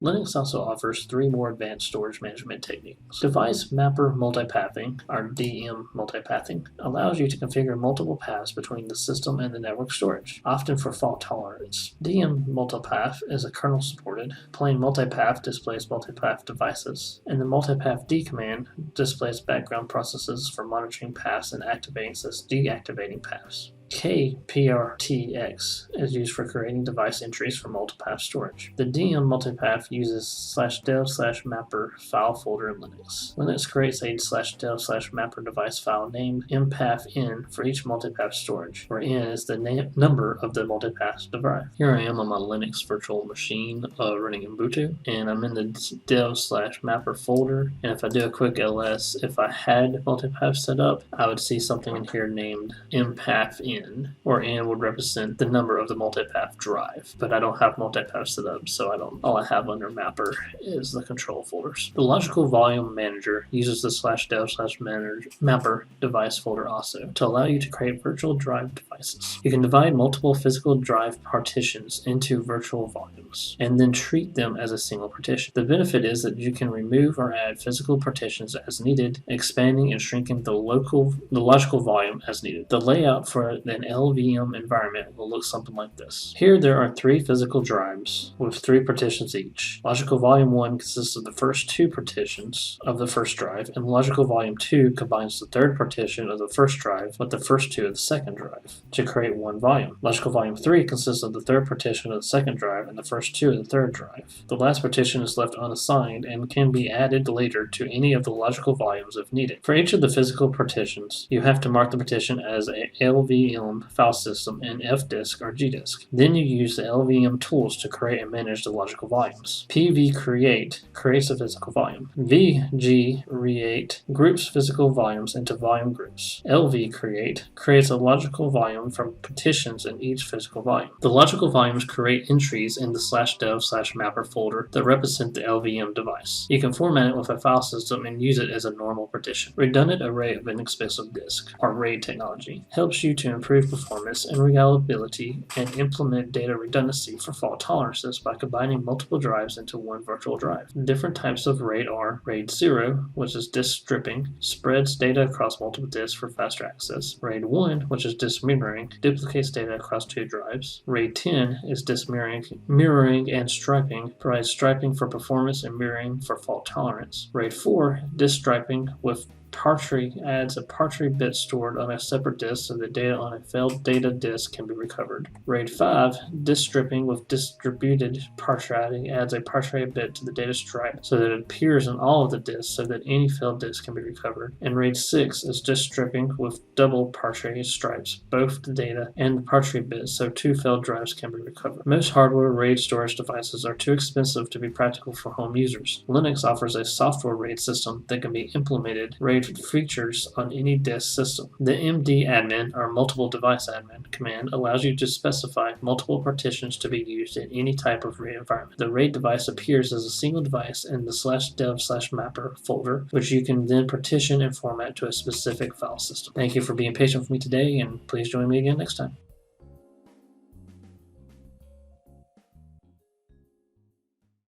Linux also offers 3 more advanced storage management techniques. Device Mapper Multipathing, or DM multipathing, allows you to configure multiple paths between the system and the network storage, often for fault tolerance. DM multipath is a kernel supported. Plain multipath displays multipath devices, and the multipath D command displays background processes for monitoring paths and activating slash deactivating paths. CompTIA is used for creating device entries for multipath storage. The DM multipath uses /dev/mapper file folder in Linux. Linux creates a /dev/mapper device file named mpathn for each multipath storage, where n is the number of the multipath device. Here I am on my Linux virtual machine running Ubuntu, and I'm in the dev/mapper folder, and if I do a quick ls, if I had multipath set up, I would see something in here named mpathn, where n would represent the number of the multipath drive, but I don't have multipath set up, so all I have under mapper is the control folders. The logical volume manager uses the /dev/mapper device folder also to allow you to create virtual drive devices. You can divide multiple physical drive partitions into virtual volumes and then treat them as a single partition. The benefit is that you can remove or add physical partitions as needed, expanding and shrinking the logical volume as needed. The layout for an LVM environment will look something like this. Here there are 3 physical drives with 3 partitions each. Logical volume 1 consists of the first 2 partitions of the first drive, and logical volume 2 combines the 3rd partition of the first drive with the first 2 of the second drive to create one volume. Logical volume 3 consists of the 3rd partition of the second drive and the first 2 of the 3rd drive. The last partition is left unassigned and can be added later to any of the logical volumes if needed. For each of the physical partitions, you have to mark the partition as a LVM file system in fdisk or gdisk. Then you use the LVM tools to create and manage the logical volumes. pvcreate creates a physical volume. vgreate groups physical volumes into volume groups. lvcreate creates a logical volume from partitions in each physical volume. The logical volumes create entries in the /dev/mapper folder that represent the LVM device. You can format it with a file system and use it as a normal partition. Redundant array of inexpensive disk, or RAID technology, helps you to improve performance and reliability and implement data redundancy for fault tolerances by combining multiple drives into one virtual drive. Different types of RAID are RAID 0, which is disk stripping, spreads data across multiple disks for faster access. RAID 1, which is disk mirroring, duplicates data across 2 drives. RAID 10 is disk mirroring and striping, provides striping for performance and mirroring for fault tolerance. RAID 4, disk striping with partially adds a partially bit stored on a separate disk so the data on a failed data disk can be recovered. RAID 5, disk stripping with distributed partiality, adds a partially bit to the data stripe so that it appears on all of the disks so that any failed disk can be recovered. And RAID 6 is disk stripping with double partially stripes, both the data and the partially bit, so 2 failed drives can be recovered. Most hardware RAID storage devices are too expensive to be practical for home users. Linux offers a software RAID system that can be implemented RAID features on any disk system. The mdadmin, or multiple device admin, command allows you to specify multiple partitions to be used in any type of RAID environment. The RAID device appears as a single device in the /dev/mapper folder, which you can then partition and format to a specific file system. Thank you for being patient with me today, and please join me again next time.